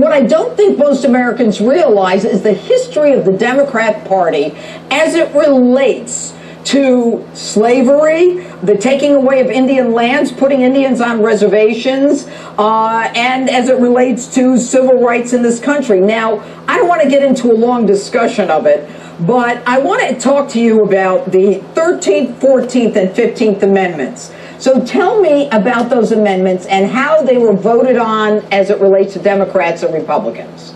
what I don't think most Americans realize is the history of the Democrat Party as it relates to slavery, the taking away of Indian lands, putting Indians on reservations, and as it relates to civil rights in this country. Now, I don't want to get into a long discussion of it, but I want to talk to you about the 13th, 14th, and 15th Amendments. So tell me about those amendments and how they were voted on as it relates to Democrats and Republicans.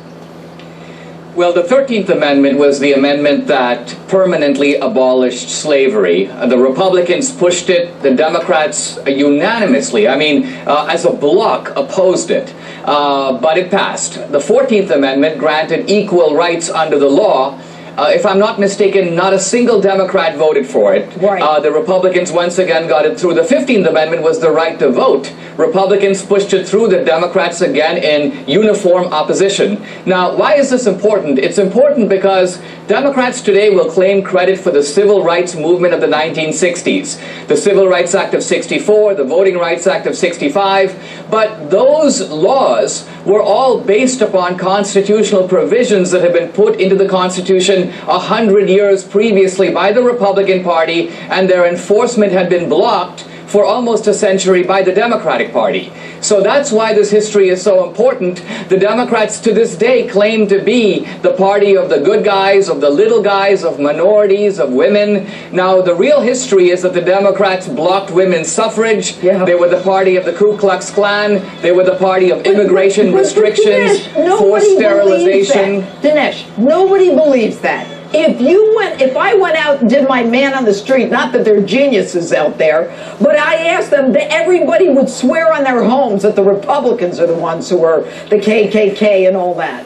Well, the 13th Amendment was the amendment that permanently abolished slavery. The Republicans pushed it. The Democrats unanimously, as a bloc, opposed it. But it passed. The 14th Amendment granted equal rights under the law. If I'm not mistaken, not a single Democrat voted for it. Right. The Republicans once again got it through. The 15th Amendment was the right to vote. Republicans pushed it through, the Democrats again in uniform opposition. Now, why is this important? It's important because Democrats today will claim credit for the civil rights movement of the 1960s. The Civil Rights Act of 64, the Voting Rights Act of 65, but those laws were all based upon constitutional provisions that had been put into the Constitution 100 years previously by the Republican Party, and their enforcement had been blocked for almost a century by the Democratic Party. So that's why this history is so important. The Democrats to this day claim to be the party of the good guys, of the little guys, of minorities, of women. Now, the real history is that the Democrats blocked women's suffrage. Yeah. They were the party of the Ku Klux Klan. They were the party of immigration restrictions, Dinesh, forced sterilization. Dinesh, nobody believes that. If I went out and did my man on the street, not that they're geniuses out there, but I asked them, everybody would swear on their homes that the Republicans are the ones who are the KKK and all that.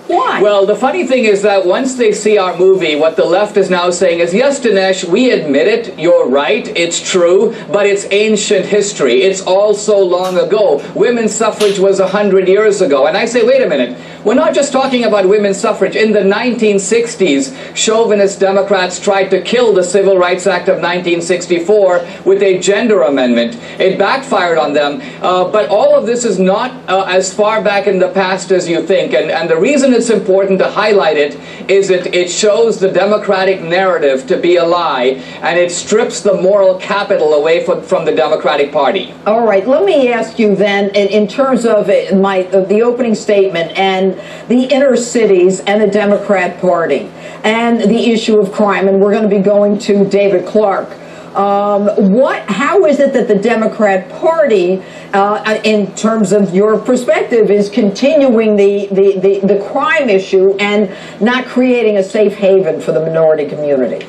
Why? Well, the funny thing is that once they see our movie, what the left is now saying is, yes, Dinesh, we admit it, you're right, it's true, but it's ancient history. It's all so long ago. Women's suffrage was 100 years ago. And I say, wait a minute, we're not just talking about women's suffrage. In the 1960s, chauvinist Democrats tried to kill the Civil Rights Act of 1964 with a gender amendment. It backfired on them. But all of this is not as far back in the past as you think. And the reason it's important to highlight it is that it shows the Democratic narrative to be a lie, and it strips the moral capital away from the Democratic Party. All right, let me ask you then, in terms of the opening statement and the inner cities and the Democrat Party and the issue of crime, and we're going to be going to David Clark. How is it that the Democrat Party, in terms of your perspective, is continuing the crime issue and not creating a safe haven for the minority community?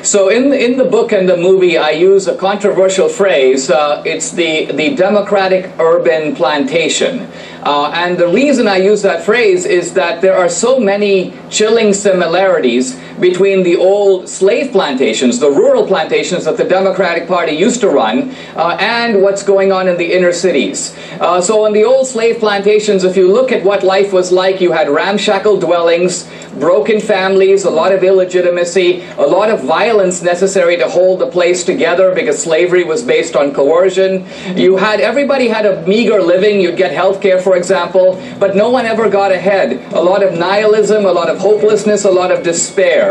So in the book and the movie, I use a controversial phrase. It's the democratic urban plantation. And the reason I use that phrase is that there are so many chilling similarities between the old slave plantations, the rural plantations that the Democratic Party used to run, and what's going on in the inner cities. So in the old slave plantations, if you look at what life was like, you had ramshackle dwellings, broken families, a lot of illegitimacy, a lot of violence necessary to hold the place together because slavery was based on coercion. Everybody had a meager living. You'd get health care, for example, but no one ever got ahead. A lot of nihilism, a lot of hopelessness, a lot of despair.